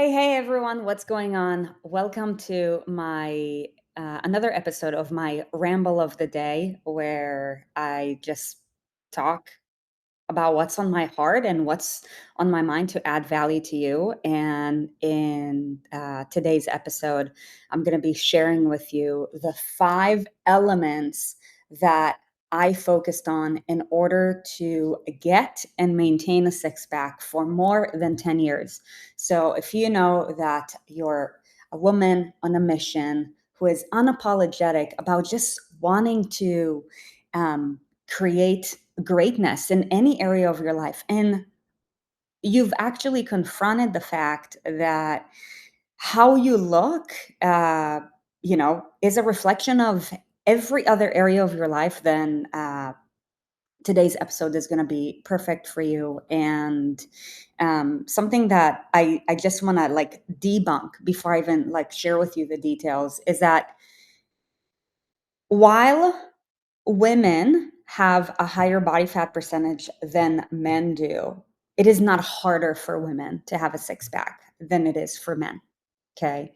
Hey, everyone, what's going on? Welcome to my another episode of my ramble of the day where I just talk about what's on my heart and what's on my mind to add value to you. And in today's episode, I'm going to be sharing with you the 5 elements that I focused on in order to get and maintain a six pack for more than 10 years. So, if you know that you're a woman on a mission who is unapologetic about just wanting to create greatness in any area of your life, and you've actually confronted the fact that how you look, is a reflection of every other area of your life, then today's episode is going to be perfect for you. And something that I just want to like debunk before I even like share with you the details is that while women have a higher body fat percentage than men do, it is not harder for women to have a six pack than it is for men. Okay.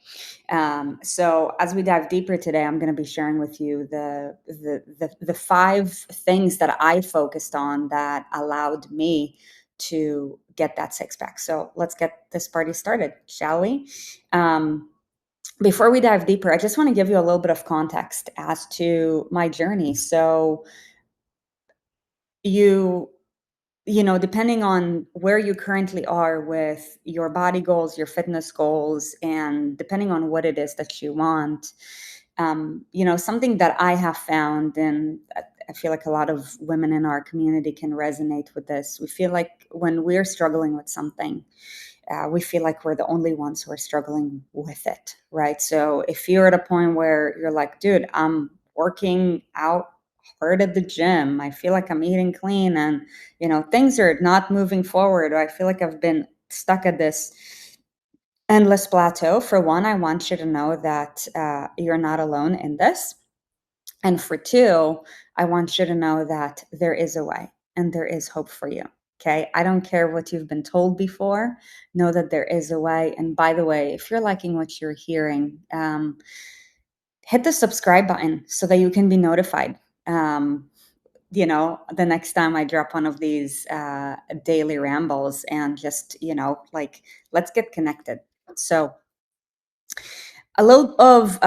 So as we dive deeper today, I'm going to be sharing with you the 5 things that I focused on that allowed me to get that six pack. So let's get this party started, shall we? Before we dive deeper, I just want to give you a little bit of context as to my journey. So you depending on where you currently are with your body goals, your fitness goals, and depending on what it is that you want, something that I have found, and I feel like a lot of women in our community can resonate with this. We feel like when we're struggling with something, we feel like we're the only ones who are struggling with it, right? So if you're at a point where you're like, dude, I'm working out hard at the gym, I feel like I'm eating clean, and things are not moving forward, or I feel like I've been stuck at this endless plateau. For one, I want you to know that you're not alone in this. And for two, I want you to know that there is a way and there is hope for you. Okay. I don't care what you've been told before. Know that there is a way. And by the way, if you're liking what you're hearing, hit the subscribe button so that you can be notified. The next time I drop one of these daily rambles, and just, like, let's get connected. So, a little of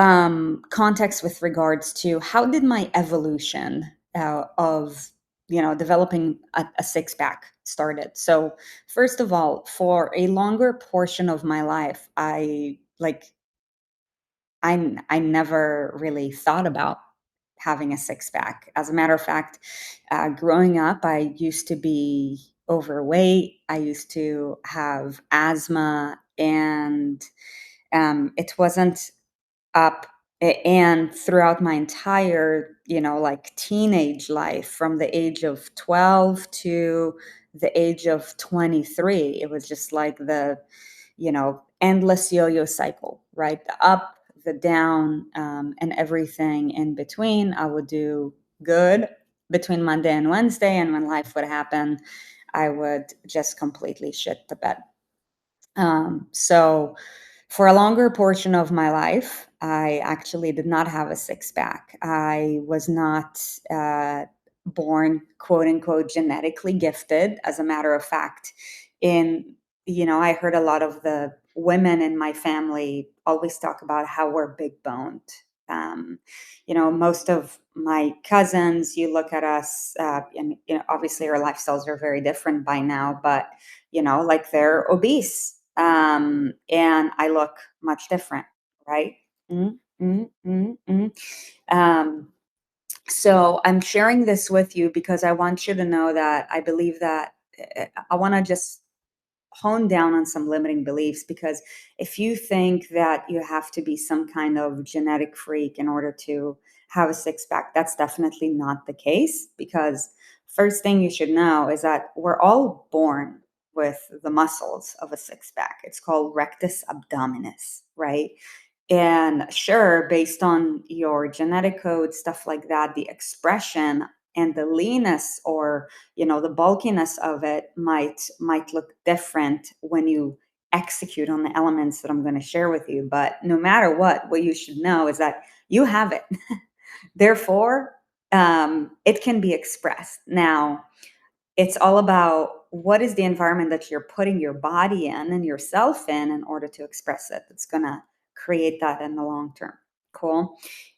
context with regards to how did my evolution of developing a six pack started. So first of all, for a longer portion of my life, I never really thought about having a six pack. As a matter of fact, growing up, I used to be overweight. I used to have asthma, and it wasn't up and throughout my entire, like teenage life, from the age of 12 to the age of 23, it was just like the, endless yo-yo cycle, right? The up, the down, and everything in between. I would do good between Monday and Wednesday, and when life would happen, I would just completely shit the bed. So for a longer portion of my life, I actually did not have a six pack. I was not born, quote unquote, genetically gifted. As a matter of fact, in I heard a lot of the women in my family always talk about how we're big boned. Most of my cousins, you look at us, and obviously our lifestyles are very different by now, but like they're obese. And I look much different, right? Mm, mm, mm, mm. Um, so I'm sharing this with you because I want you to know that I believe that I want to just hone down on some limiting beliefs, because if you think that you have to be some kind of genetic freak in order to have a six pack, that's definitely not the case. Because first thing you should know is that we're all born with the muscles of a six pack. It's called rectus abdominis, right? And sure, based on your genetic code, stuff like that, the expression and the leanness, or the bulkiness of it might look different when you execute on the elements that I'm going to share with you. But no matter what you should know is that you have it. Therefore, it can be expressed. Now, it's all about what is the environment that you're putting your body in and yourself in order to express it. That's going to create that in the long term. Cool.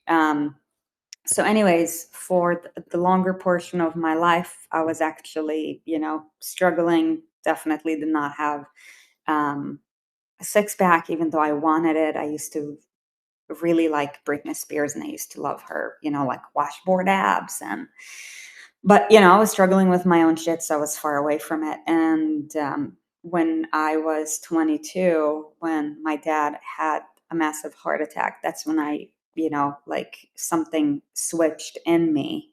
Um, so anyways, for the longer portion of my life, I was actually, struggling. Definitely did not have um, a six pack, even though I wanted it. I used to really like Britney Spears and I used to love her, like washboard abs. But I was struggling with my own shit, so I was far away from it. And when I was 22, when my dad had a massive heart attack, that's when I, like something switched in me.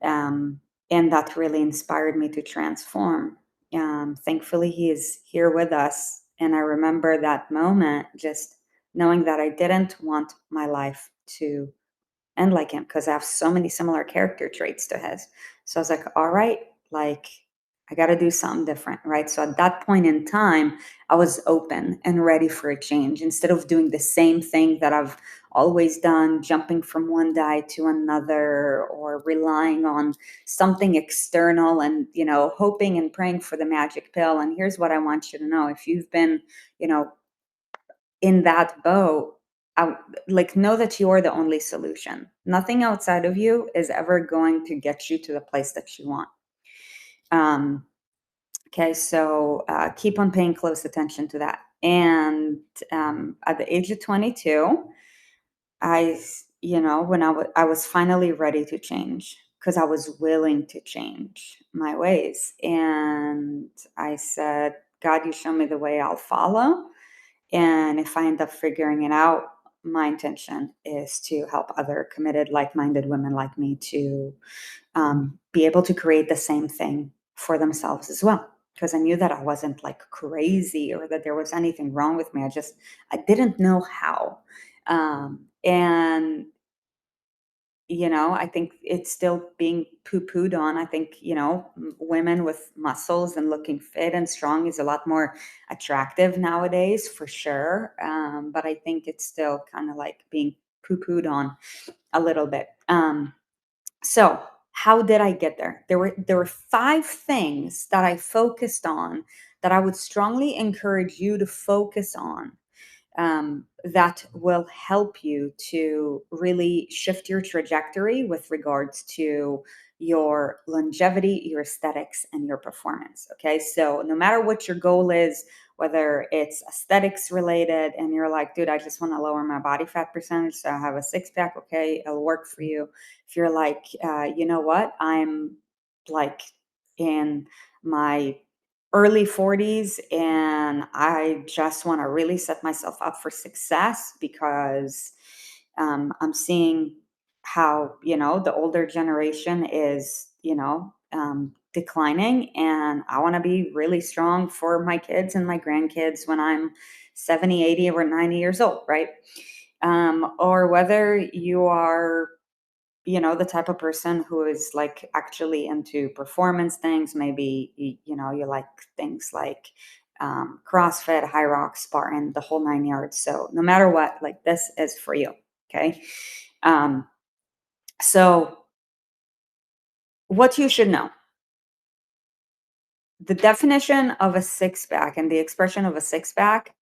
Um, and that really inspired me to transform. Thankfully, he is here with us. And I remember that moment just knowing that I didn't want my life to end like him because I have so many similar character traits to his. So I was like, all right, like I got to do something different, right? So at that point in time, I was open and ready for a change instead of doing the same thing that I've always done, jumping from one diet to another or relying on something external and, hoping and praying for the magic pill. And here's what I want you to know. If you've been, you know, in that boat, I, like know that you are the only solution. Nothing outside of you is ever going to get you to the place that you want. Um, okay, so keep on paying close attention to that. And at the age of 22, when I was finally ready to change because I was willing to change my ways. And I said, God, you show me the way, I'll follow. And if I end up figuring it out, my intention is to help other committed, like minded women like me to be able to create the same thing for themselves as well. Because I knew that I wasn't like crazy or that there was anything wrong with me. I didn't know how. And I think it's still being poo-pooed on. I think, women with muscles and looking fit and strong is a lot more attractive nowadays for sure. But I think it's still kind of like being poo-pooed on a little bit. So how did I get there? There were 5 things that I focused on that I would strongly encourage you to focus on that will help you to really shift your trajectory with regards to your longevity, your aesthetics, and your performance. Okay. So, no matter what your goal is, whether it's aesthetics related and you're like, dude, I just want to lower my body fat percentage, so I have a six pack, okay, it'll work for you. If you're like, you know what, I'm like in my early 40s and I just want to really set myself up for success because I'm seeing how the older generation is declining, and I want to be really strong for my kids and my grandkids when I'm 70, 80, or 90 years old, right? Or whether you are the type of person who is like actually into performance things. Maybe you like things like CrossFit, High Rock, Spartan, the whole 9 yards. So no matter what, like this is for you. Okay. um, so what you should know: the definition of a six pack and the expression of a six pack,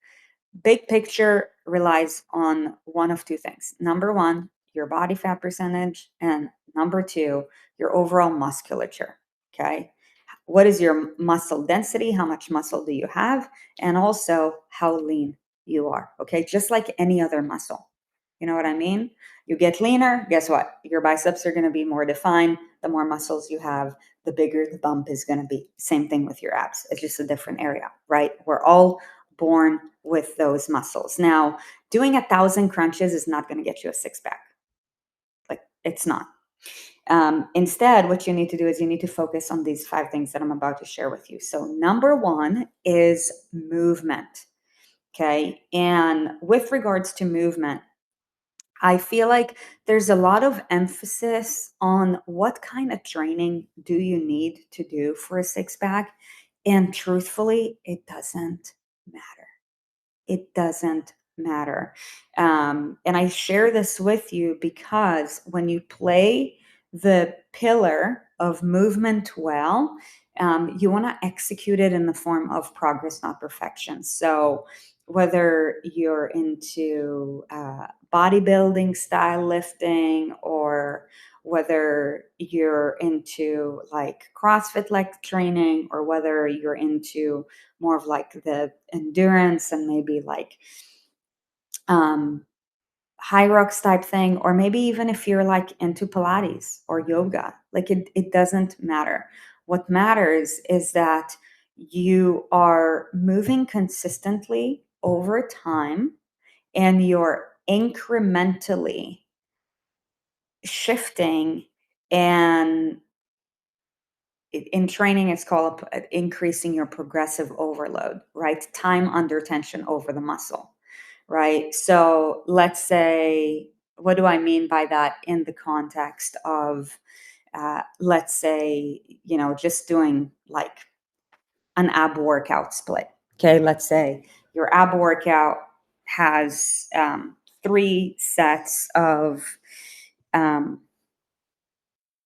big picture, relies on one of 2 things. Number one, your body fat percentage, and number two, your overall musculature. Okay. What is your muscle density? How much muscle do you have? And also how lean you are. Okay. Just like any other muscle. You know what I mean? You get leaner, guess what? Your biceps are going to be more defined. The more muscles you have, the bigger the bump is going to be. Same thing with your abs. It's just a different area, right? We're all born with those muscles. Now, doing 1,000 crunches is not going to get you a six pack. Like, it's not. Instead, what you need to do is you need to focus on these 5 things that I'm about to share with you. So, number one is movement. Okay. And with regards to movement, I feel like there's a lot of emphasis on what kind of training do you need to do for a six pack. And truthfully, it doesn't matter. it doesn't matter. And I share this with you because when you play the pillar of movement well, you want to execute it in the form of progress, not perfection. So, whether you're into bodybuilding style lifting, or whether you're into like CrossFit like training, or whether you're into more of like the endurance and maybe like um, high rocks type thing, or maybe even if you're like into Pilates or yoga, like it doesn't matter. What matters is that you are moving consistently over time, and you're incrementally shifting. And in training, it's called increasing your progressive overload, right? Time under tension over the muscle, right? So let's say, what do I mean by that in the context of, let's say, just doing like an ab workout split. Okay, let's say your ab workout has 3 sets of um,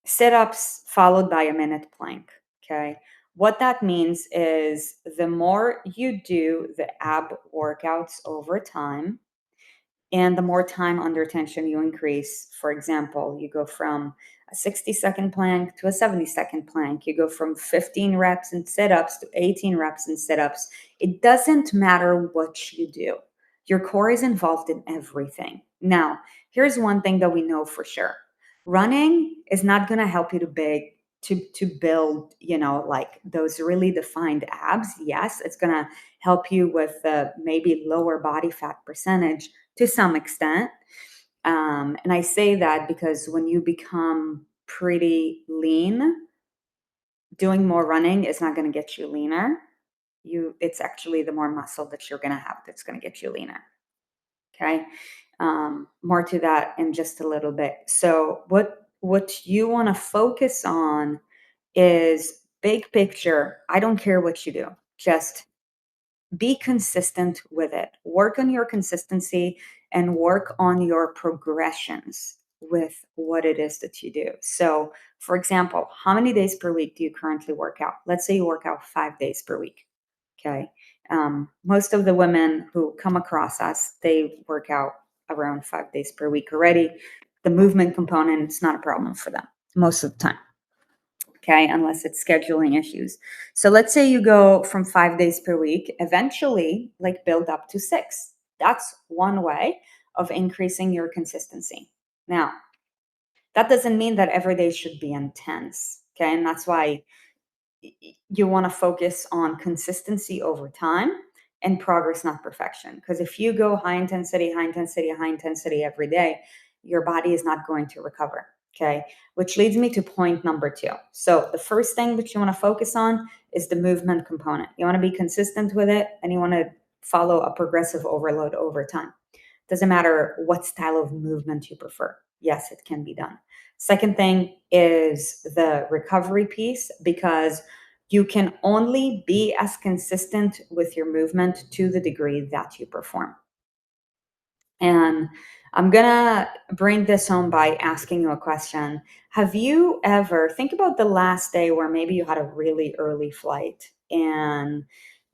sit ups followed by a minute plank. Okay. What that means is the more you do the ab workouts over time, and the more time under tension you increase. For example, you go from a 60-second plank to a 70-second plank. You go from 15 reps in sit ups to 18 reps in sit ups. It doesn't matter what you do, your core is involved in everything. Now, here's one thing that we know for sure: running is not going to help you to build, like those really defined abs. Yes, it's going to help you with the maybe lower body fat percentage to some extent. And I say that because when you become pretty lean, doing more running is not going to get you leaner. It's actually the more muscle that you're going to have that's going to get you leaner. Okay. More to that in just a little bit. So what you want to focus on is big picture. I don't care what you do. Just be consistent with it. Work on your consistency and work on your progressions with what it is that you do. So, for example, how many days per week do you currently work out? Let's say you work out 5 days per week. Okay. Most of the women who come across us, they work out around 5 days per week already. The movement component is not a problem for them most of the time. Okay, unless it's scheduling issues. So let's say you go from 5 days per week, eventually like build up to 6. That's one way of increasing your consistency. Now, that doesn't mean that every day should be intense. Okay, and that's why you want to focus on consistency over time and progress, not perfection. Because if you go high intensity, high intensity, high intensity every day, your body is not going to recover. Okay. Which leads me to point number 2. So the first thing that you want to focus on is the movement component. You want to be consistent with it, and you want to follow a progressive overload over time. Doesn't matter what style of movement you prefer. Yes, it can be done. Second thing is the recovery piece, because you can only be as consistent with your movement to the degree that you perform. And I'm going to bring this home by asking you a question. Have you ever, think about the last day where maybe you had a really early flight, and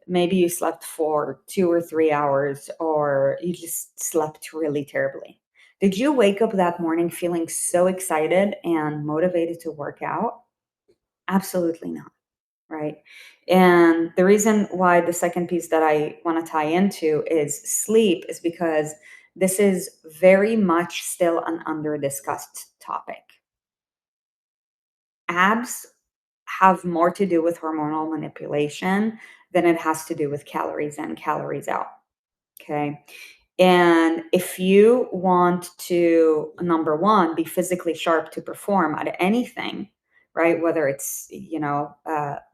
maybe you slept for 2 or 3 hours, or you just slept really terribly. Did you wake up that morning feeling so excited and motivated to work out? Absolutely not, right? And the reason why the second piece that I want to tie into is sleep is because this is very much still an under discussed topic. Abs have more to do with hormonal manipulation than it has to do with calories in, calories out. Okay. And if you want to, number one, be physically sharp to perform at anything, right? Whether it's,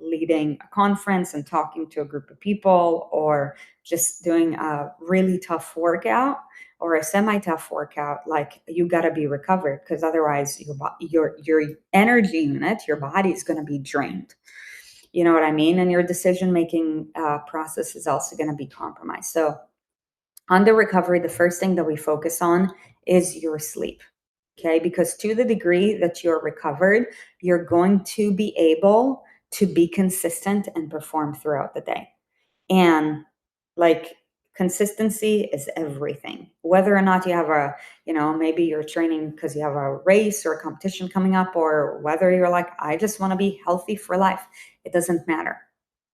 leading a conference and talking to a group of people, or just doing a really tough workout or a semi-tough workout, like you got to be recovered, because otherwise your energy unit, your body is going to be drained. You know what I mean? And your decision making process is also going to be compromised. So On the recovery, the first thing that we focus on is your sleep. Okay, because to the degree that you're recovered, you're going to be able to be consistent and perform throughout the day. And like, consistency is everything. Whether or not you have maybe you're training because you have a race or a competition coming up, or whether you're like, I just want to be healthy for life, it doesn't matter.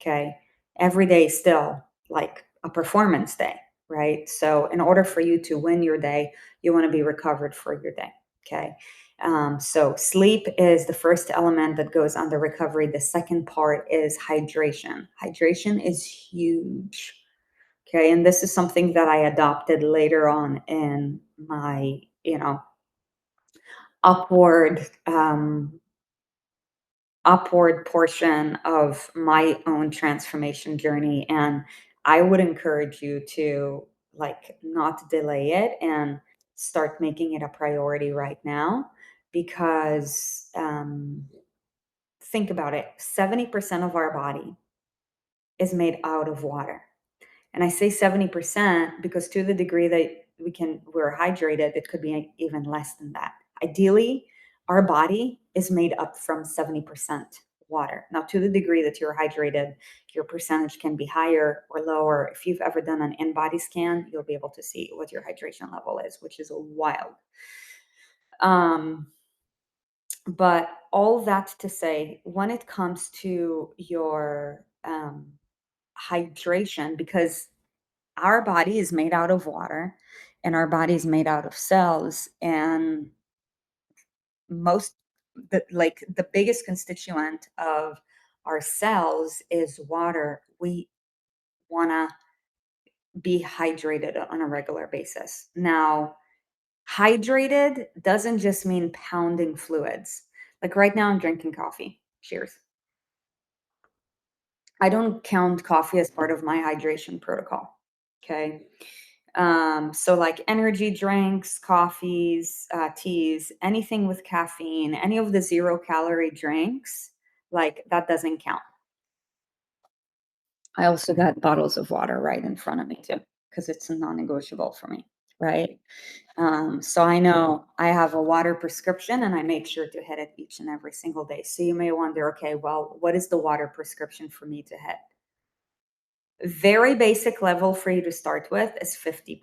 Okay. Every day is still like a performance day, right? So, in order for you to win your day, you want to be recovered for your day. Okay. So sleep is the first element that goes under recovery. The second part is hydration. Hydration is huge. Okay. And this is something that I adopted later on in my, upward, upward portion of my own transformation journey. And I would encourage you to like not delay it and start making it a priority right now, because think about it, 70% of our body is made out of water. And I say 70% because to the degree that we're hydrated, it could be even less than that. Ideally, our body is made up from 70% water. Now, to the degree that you're hydrated, your percentage can be higher or lower. If you've ever done an in-body scan, you'll be able to see what your hydration level is, which is wild. Um, but all that to say, when it comes to your hydration, because our body is made out of water and our body is made out of cells, and most the biggest constituent of our cells is water. We want to be hydrated on a regular basis. Now, hydrated doesn't just mean pounding fluids. Like right now I'm drinking coffee. Cheers. I don't count coffee as part of my hydration protocol. Okay. So like energy drinks, coffees, teas, anything with caffeine, any of the 0-calorie drinks, like that doesn't count. I also got bottles of water right in front of me too, because it's a non-negotiable for me, right? So I know I have a water prescription and I make sure to hit it each and every single day. So you may wonder, okay, well, what is the water prescription for me to hit? Very basic level for you to start with is 50%.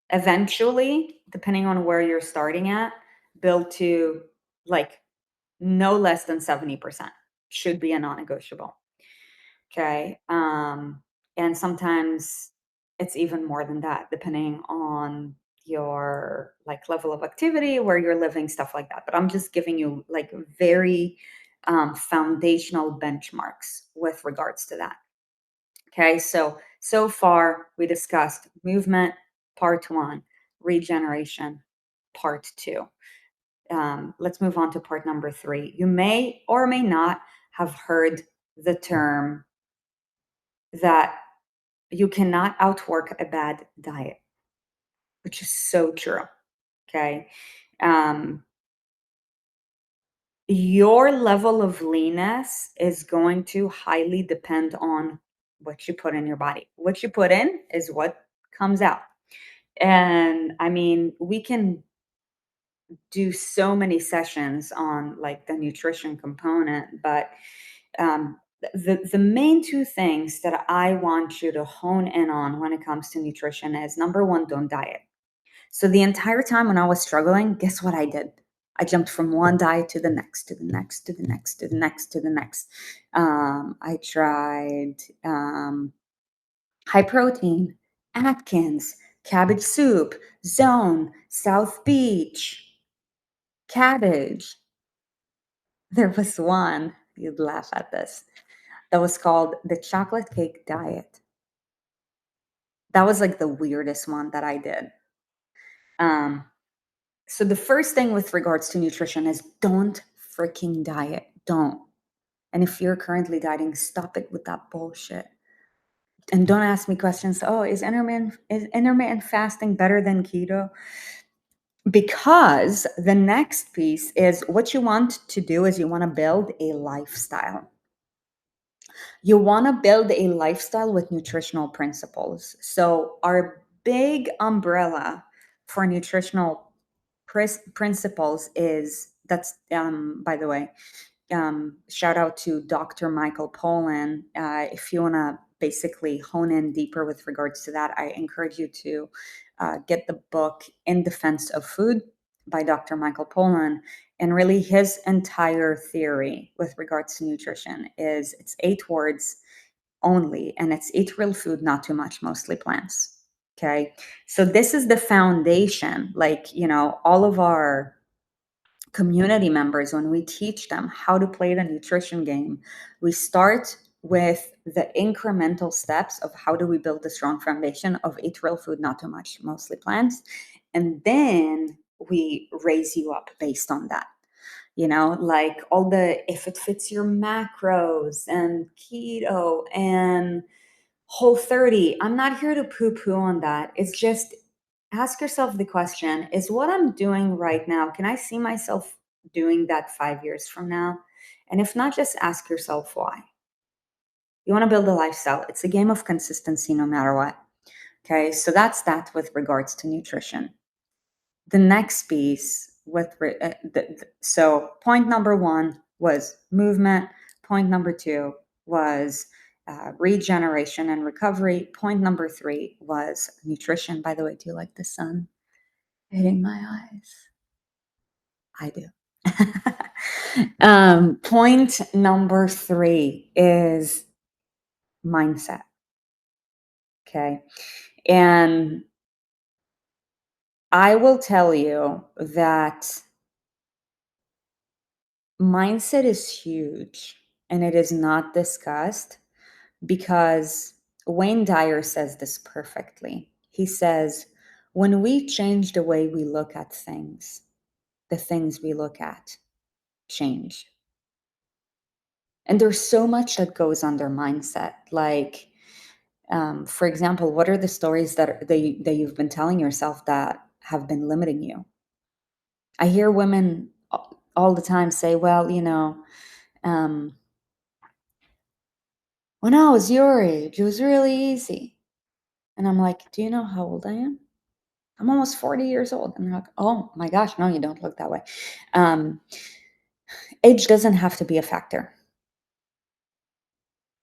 Eventually, depending on where you're starting at, build to like no less than 70% should be a non-negotiable. Okay. And sometimes it's even more than that, depending on your like level of activity, where you're living, stuff like that. But I'm just giving you like very foundational benchmarks with regards to that. Okay, so far we discussed movement, part one, regeneration, part two. Let's move on to part number three. You may or may not have heard the term that you cannot outwork a bad diet, which is so true. Okay. Um, your level of leanness is going to highly depend on what you put in your body. What you put in is what comes out. And I mean, we can do so many sessions on like the nutrition component, but the main two things that I want you to hone in on when it comes to nutrition is number one, don't diet. So the entire time when I was struggling, guess what I did? I jumped from one diet to the next, to the next, to the next, to the next, to the next. I tried high protein, Atkins, cabbage soup, Zone, South Beach, cabbage. There was one, you'd laugh at this, that was called the chocolate cake diet. That was like the weirdest one that I did. Um, so the first thing with regards to nutrition is don't freaking diet. Don't. And if you're currently dieting, stop it with that bullshit. And don't ask me questions. Oh, is intermittent fasting better than keto? Because the next piece is what you want to do is you want to build a lifestyle. You want to build a lifestyle with nutritional principles. So, our big umbrella for nutritional principles is that's, by the way, shout out to Dr. Michael Pollan. If you want to basically hone in deeper with regards to that, I encourage you to get the book In Defense of Food by Dr. Michael Pollan. And really, his entire theory with regards to nutrition is it's 8 words only, and it's eat real food, not too much, mostly plants. Okay. So, this is the foundation. Like, all of our community members, when we teach them how to play the nutrition game, we start with the incremental steps of how do we build a strong foundation of eat real food, not too much, mostly plants. And then we raise you up based on that. Like all the, if it fits your macros and keto and Whole 30. I'm not here to poo poo on that. It's just ask yourself the question, is what I'm doing right now, can I see myself doing that 5 years from now? And if not, just ask yourself why. You want to build a lifestyle. It's a game of consistency no matter what. Okay, so that's that with regards to nutrition. The next piece so point number 1 was movement. Point number 2 was regeneration and recovery. Point number 3 was nutrition. By the way, do you like the sun hitting my eyes? I do. Point number 3 is mindset. Okay. And I will tell you that mindset is huge and it is not discussed because Wayne Dyer says this perfectly. He says, when we change the way we look at things, the things we look at change. And there's so much that goes under mindset. Like, for example, what are the stories that you've been telling yourself that have been limiting you? I hear women all the time say, well, um, when I was your age, it was really easy. And I'm like, do you know how old I am? I'm almost 40 years old. And they're like, oh my gosh, no, you don't look that way. Age doesn't have to be a factor.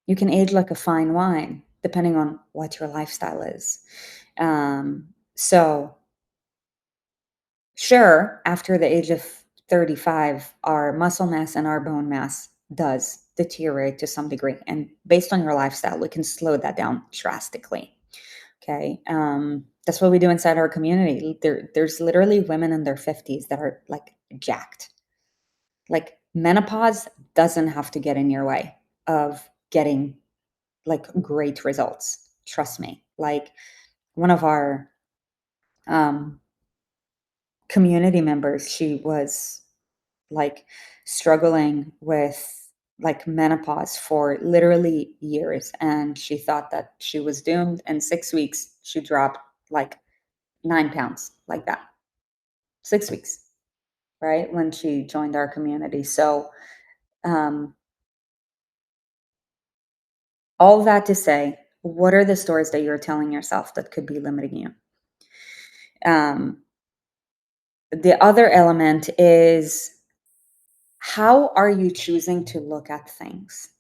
You can age like a fine wine, depending on what your lifestyle is. So, sure, after the age of 35, our muscle mass and our bone mass does deteriorate to some degree. And based on your lifestyle, we can slow that down drastically. Okay. That's what we do inside our community. There's literally women in their 50s that are like jacked. Like menopause doesn't have to get in your way of getting like great results. Trust me. Like one of our community members, she was like struggling with like menopause for literally years, and she thought that she was doomed. In 6 weeks, she dropped like 9 pounds, like that. 6 weeks, right? When she joined our community. So, um, all that to say, what are the stories that you're telling yourself that could be limiting you? The other element is, how are you choosing to look at things?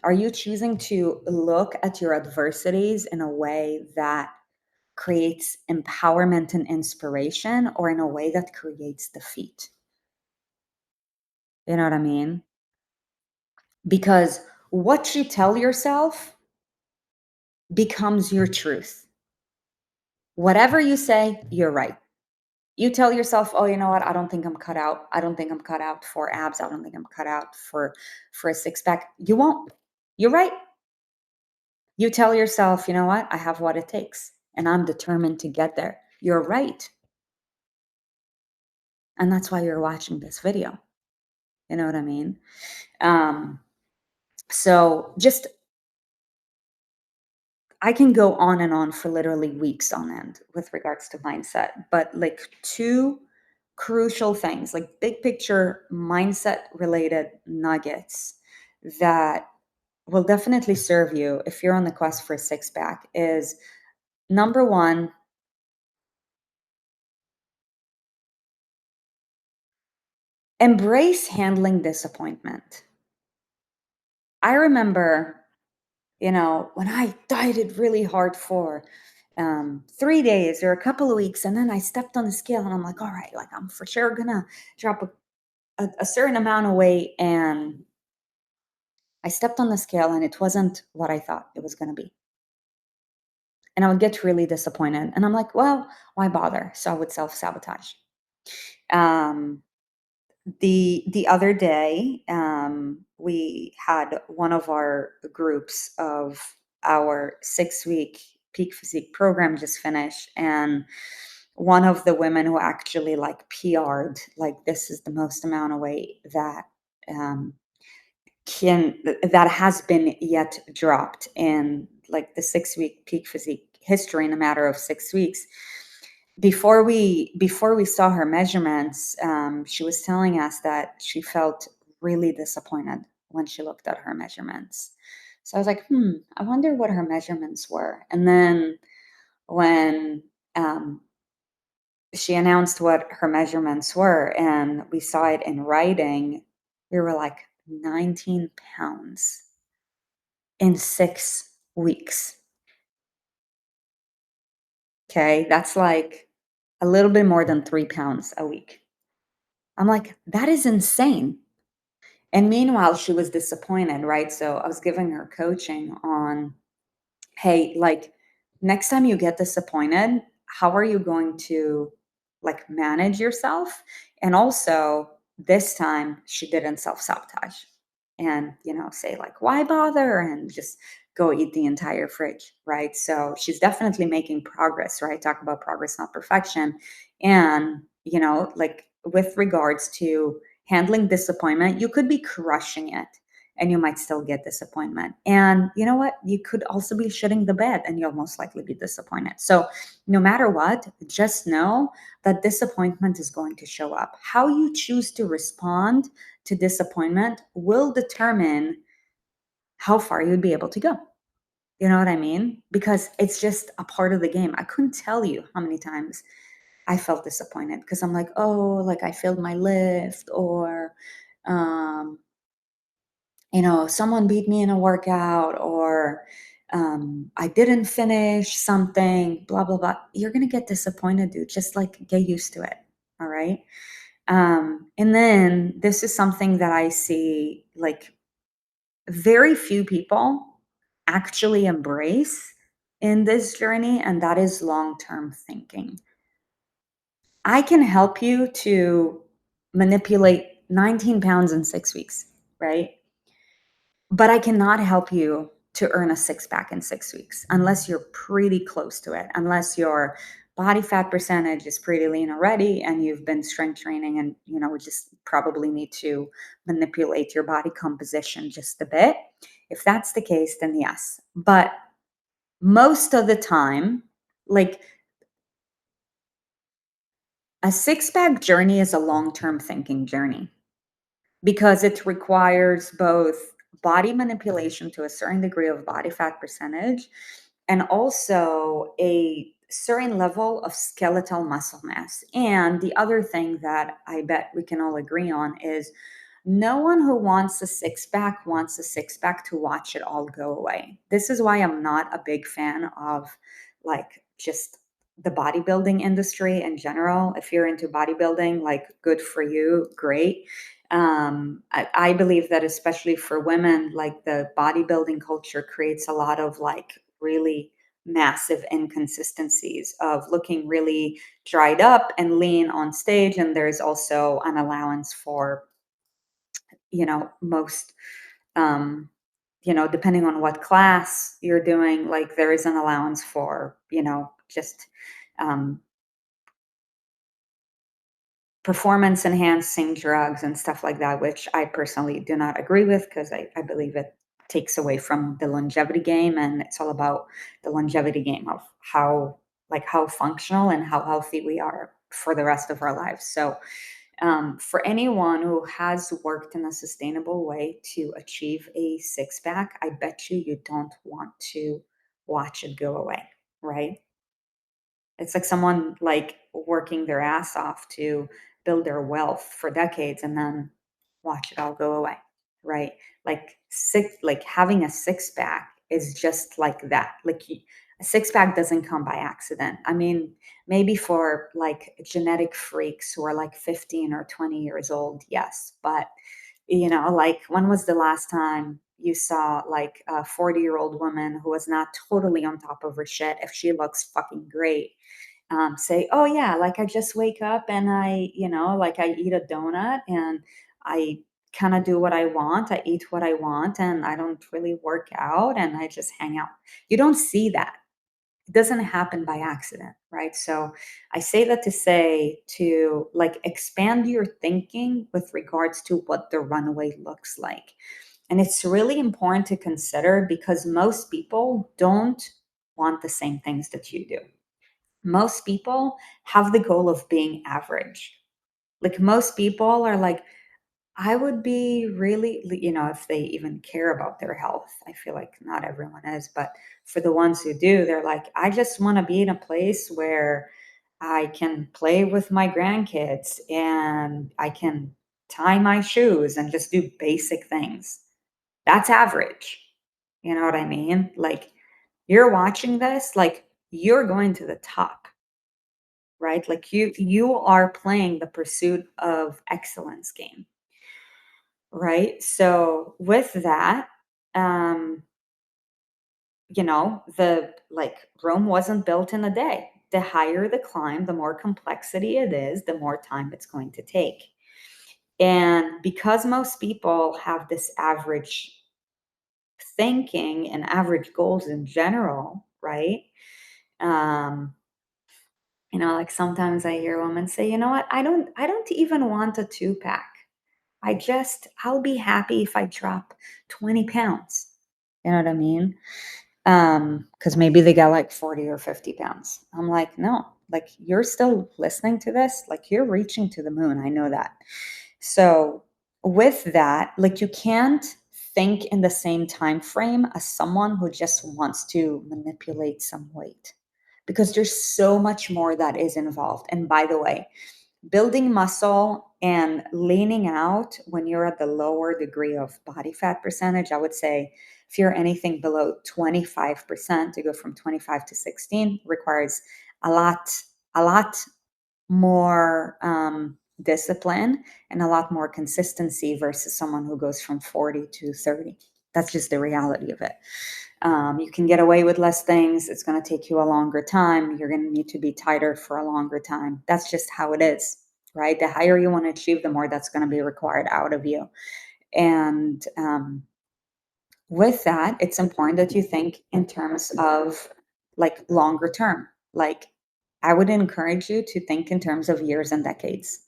Are you choosing to look at your adversities in a way that creates empowerment and inspiration, or in a way that creates defeat? You know what I mean? Because what you tell yourself becomes your truth. Whatever you say, you're right. You tell yourself, oh, you know what? I don't think I'm cut out. I don't think I'm cut out for abs. I don't think I'm cut out for a six pack. You won't. You're right. You tell yourself, you know what? I have what it takes and I'm determined to get there. You're right. And that's why you're watching this video. You know what I mean? So just, I can go on and on for literally weeks on end with regards to mindset, but like two crucial things, like big picture mindset related nuggets that will definitely serve you if you're on the quest for a six pack is number one, embrace handling disappointment. I remember, when I dieted really hard for 3 days or a couple of weeks, and then I stepped on the scale and I'm like, all right, like I'm for sure gonna drop a certain amount of weight. And I stepped on the scale and it wasn't what I thought it was gonna be. And I would get really disappointed. And I'm like, well, why bother? So I would self sabotage. Um, the other day, we had one of our groups of our 6 week peak physique program just finished, and one of the women who actually like PR'd, like this is the most amount of weight that um, that has been yet dropped in like the 6 week peak physique history in a matter of 6 weeks. Before we saw her measurements, she was telling us that she felt really disappointed when she looked at her measurements. So I was like, I wonder what her measurements were. And then when um, she announced what her measurements were and we saw it in writing, we were like 19 pounds in 6 weeks. Okay. That's like a little bit more than 3 pounds a week. I'm like, that is insane. And meanwhile, she was disappointed, right? So I was giving her coaching on, hey, like next time you get disappointed, how are you going to like manage yourself? And also, this time she didn't self sabotage and, say like, why bother? And just go eat the entire fridge, right? So she's definitely making progress, right? Talk about progress, not perfection. And, like with regards to handling disappointment, you could be crushing it and you might still get disappointment. And you know what? You could also be shitting the bed and you'll most likely be disappointed. So, no matter what, just know that disappointment is going to show up. How you choose to respond to disappointment will determine how far you'd be able to go. You know what I mean? Because it's just a part of the game. I couldn't tell you how many times I felt disappointed because I'm like, oh, like I failed my lift, or um, someone beat me in a workout, or I didn't finish something, blah, blah, blah. You're going to get disappointed, dude. Just like get used to it. All right. And then this is something that I see like very few people actually embrace in this journey, and that is long term thinking. I can help you to manipulate 19 pounds in 6 weeks, right? But I cannot help you to earn a six pack in 6 weeks unless you're pretty close to it, unless your body fat percentage is pretty lean already and you've been strength training and, we just probably need to manipulate your body composition just a bit. If that's the case, then yes. But most of the time, like a six pack journey is a long term thinking journey because it requires both body manipulation to a certain degree of body fat percentage and also a certain level of skeletal muscle mass. And the other thing that I bet we can all agree on is no one who wants a six pack wants a six pack to watch it all go away. This is why I'm not a big fan of like just the bodybuilding industry in general. If you're into bodybuilding, like good for you, great. I believe that especially for women, like the bodybuilding culture creates a lot of like really massive inconsistencies of looking really dried up and lean on stage. And there's also an allowance for, most, um, depending on what class you're doing, like there is an allowance for, just um, performance enhancing drugs and stuff like that, which I personally do not agree with because I believe it takes away from the longevity game. And it's all about the longevity game of how functional and how healthy we are for the rest of our lives. So, For anyone who has worked in a sustainable way to achieve a six pack, I bet you don't want to watch it go away, right? It's like someone like working their ass off to build their wealth for decades and then watch it all go away, right? Like having a six pack is just like that. A six pack doesn't come by accident. I mean, maybe for like genetic freaks who are like 15 or 20 years old, yes, but like when was the last time you saw like a 40-year-old woman who was not totally on top of her shit, if she looks fucking great, say, oh yeah, like I just wake up and like I eat a donut and I kind of do what I want, I eat what I want, and I don't really work out and I just hang out. You don't see that. It doesn't happen by accident, right? So I say that to say to like expand your thinking with regards to what the runway looks like. And it's really important to consider because most people don't want the same things that you do. Most people have the goal of being average. Like most people are like, I would be really, if they even care about their health. I feel like not everyone is, but for the ones who do, they're like, I just want to be in a place where I can play with my grandkids and I can tie my shoes and just do basic things. That's average. You know what I mean? Like you're watching this, like you're going to the top, right? Like you are playing the pursuit of excellence game, right? So with that, um, the like Rome wasn't built in a day. The higher the climb, the more complexity it is, the more time it's going to take. And because most people have this average thinking and average goals in general, right? Um, like sometimes I hear women say, you know what, I don't even want a two pack. I'll be happy if I drop 20 pounds. You know what I mean? Because maybe they got like 40 or 50 pounds. I'm like, no, like you're still listening to this, like you're reaching to the moon. I know that. So with that, like you can't think in the same time frame as someone who just wants to manipulate some weight because there's so much more that is involved. And by the way, building muscle and leaning out when you're at the lower degree of body fat percentage, I would say if you're anything below 25%, to go from 25 to 16 requires a lot more discipline and a lot more consistency versus someone who goes from 40 to 30. That's just the reality of it. You can get away with less things. It's going to take you a longer time. You're going to need to be tighter for a longer time. That's just how it is, right? The higher you want to achieve, the more that's going to be required out of you. And with that, it's important that you think in terms of like longer term. Like, I would encourage you to think in terms of years and decades,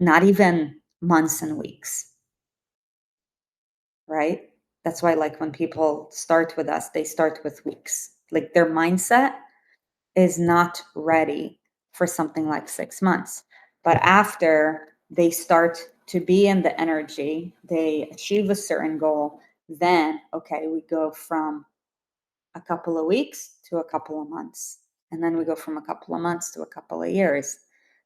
not even months and weeks, right? That's why, like, when people start with us, they start with weeks. Like, their mindset is not ready for something like 6 months. But after they start to be in the energy, they achieve a certain goal, then, okay, we go from a couple of weeks to a couple of months. And then we go from a couple of months to a couple of years.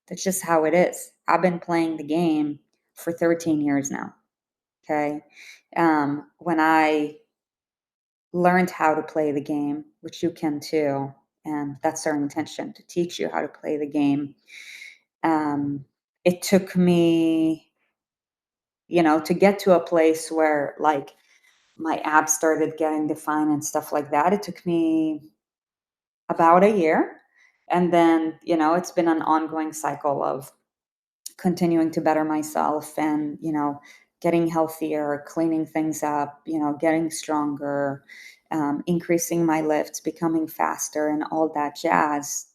That's just how it is. I've been playing the game for 13 years now. Okay. When I learned how to play the game, which you can too, and that's our intention to teach you how to play the game. It took me, to get to a place where like my abs started getting defined and stuff like that. It took me about a year. And then, it's been an ongoing cycle of continuing to better myself and, getting healthier, cleaning things up, getting stronger, increasing my lifts, becoming faster, and all that jazz,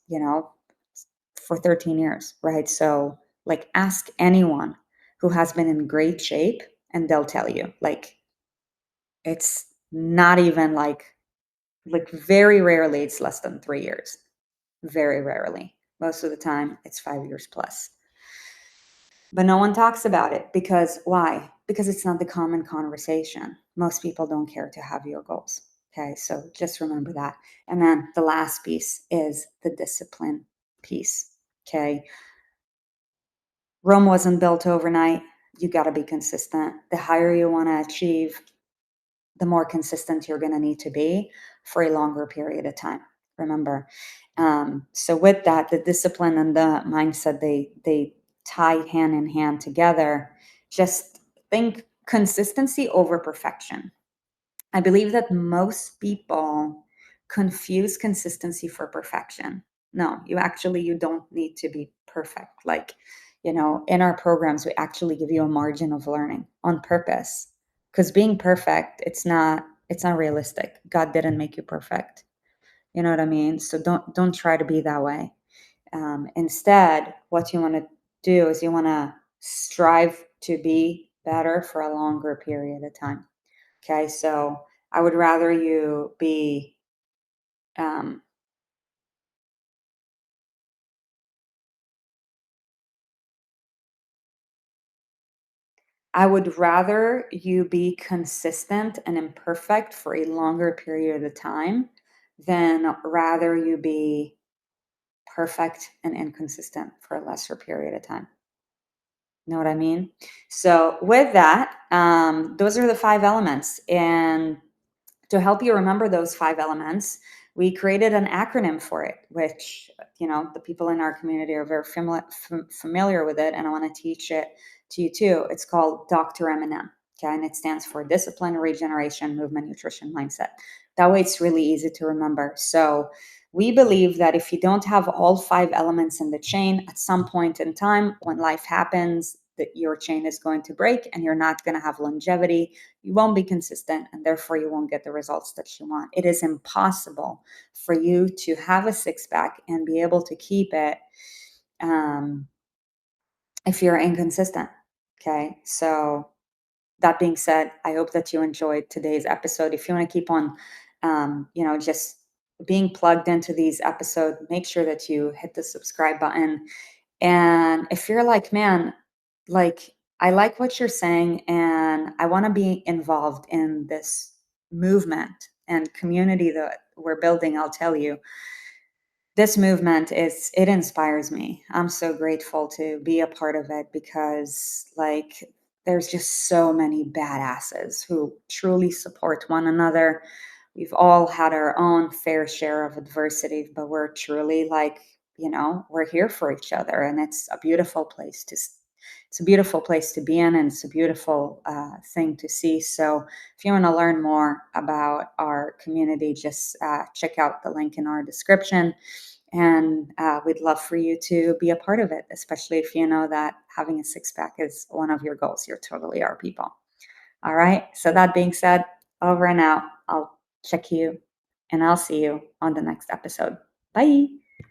for 13 years, right? So, like, ask anyone who has been in great shape, and they'll tell you, like, it's not even like very rarely it's less than 3 years. Very rarely. Most of the time, it's 5 years plus. But no one talks about it because why? Because it's not the common conversation. Most people don't care to have your goals. Okay, so just remember that. And then the last piece is the discipline piece. Okay, Rome wasn't built overnight. You got to be consistent. The higher you want to achieve, the more consistent you're going to need to be for a longer period of time. Remember. So with that, the discipline and the mindset, they tie hand in hand together. Just think consistency over perfection. I believe that most people confuse consistency for perfection. No, you don't need to be perfect. Like, in our programs, we actually give you a margin of learning on purpose. Because being perfect, it's not realistic. God didn't make you perfect. You know what I mean? So don't try to be that way. Instead, what you want to do is you want to strive to be better for a longer period of time. Okay, so I would rather you be, um, I would rather you be consistent and imperfect for a longer period of time than rather you be perfect and inconsistent for a lesser period of time. Know what I mean? So with that, those are the five elements. And to help you remember those five elements, we created an acronym for it, which, the people in our community are very familiar with it. And I want to teach it to you too. It's called Dr. M&M. Okay. And it stands for discipline, regeneration, movement, nutrition, mindset. That way it's really easy to remember. So we believe that if you don't have all five elements in the chain at some point in time, when life happens, that your chain is going to break and you're not going to have longevity, you won't be consistent, and therefore you won't get the results that you want. It is impossible for you to have a six pack and be able to keep it, um, if you're inconsistent. Okay. So that being said, I hope that you enjoyed today's episode. If you want to keep on, just being plugged into these episodes, make sure that you hit the subscribe button. And if you're like, man, like, I like what you're saying and I want to be involved in this movement and community that we're building, I'll tell you, this movement it inspires me. I'm so grateful to be a part of it because, like, there's just so many badasses who truly support one another. We've all had our own fair share of adversity, but we're truly, like, we're here for each other, and it's a beautiful place it's a beautiful place to be in, and it's a beautiful thing to see. So if you want to learn more about our community, just check out the link in our description. And we'd love for you to be a part of it, especially if you know that having a six pack is one of your goals. You're totally our people. All right. So, that being said, over and out. I'll check you and I'll see you on the next episode. Bye.